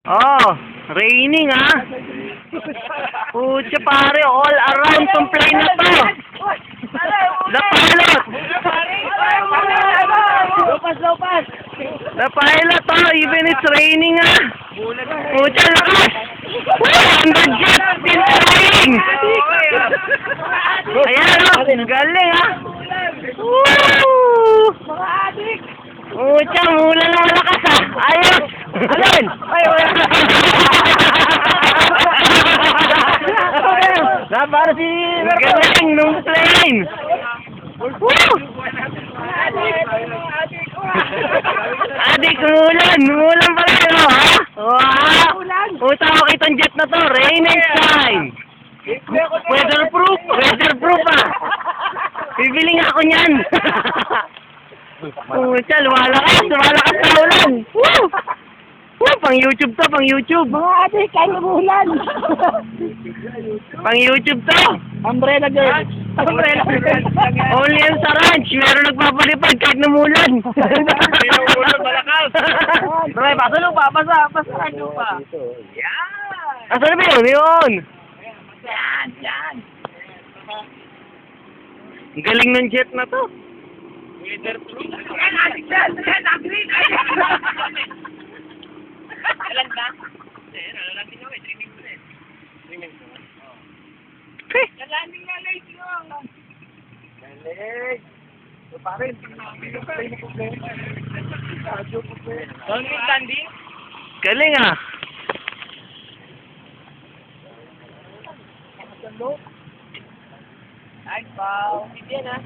Oh, raining ah. Pucha pare, all around tong plane na to. The pilot. The pilot oh, even it's raining ah. Pucha lakas. 100 jets still flying. Ayan oh, galing ah. Woo! Pucha, mula na malakas ah. Ayos. Alin? Ay, wala. Para si galing nung plane. Woo! Adik, umulan pala yun, ha? Wow! Puta ko kitang jet na to, rain and shine. Weatherproof ah. Bibiling ako niyan. Pucha, lumalakas na ulan. Woo! Pang YouTube to, pang YouTube. Mga adik, kahit umulan. Pang YouTube to. Umbrella girl. Umbrella girl. Only yan sa ranch, meron nagpapalipad kahit numulan. Umulan, malakas. Bro, pasulong pa, pasahan nyo pa. Yan! Asan na ba yun? Yan. Ang galing ng jet na to. Weatherproof. Yan, adik yan. Yan, adik. Ilan na? Lang din ako eh. Training ko eh. Okay. Landing na late lang. Galing. So pare, Don't need landing? Galing ah. Ay, pao. Hindi na.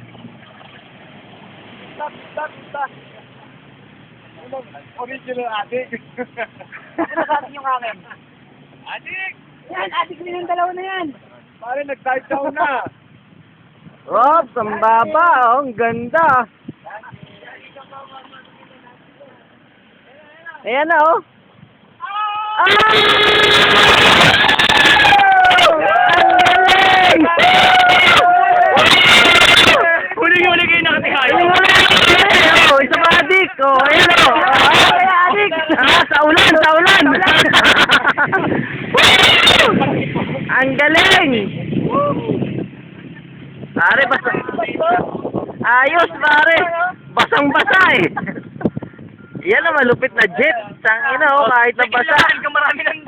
Stop. Original adik. Ano sabi yung akin? Adik! Yan, adik din ang dalawa na yan. Pare, nag-dive down na. Oh, sambaba. Oh, ang ganda. Ayan na oh. Ah! Ang galing! Huli kayo nakatikayo. Oh, isa pa adik. Oh, ayan oh. Adik. Ah, sa ulan. Ang galing. Pare, ayos pare. Basang-basa eh. Yan ang malupit na jet. Tangina oh, kahit na basa. Marami ng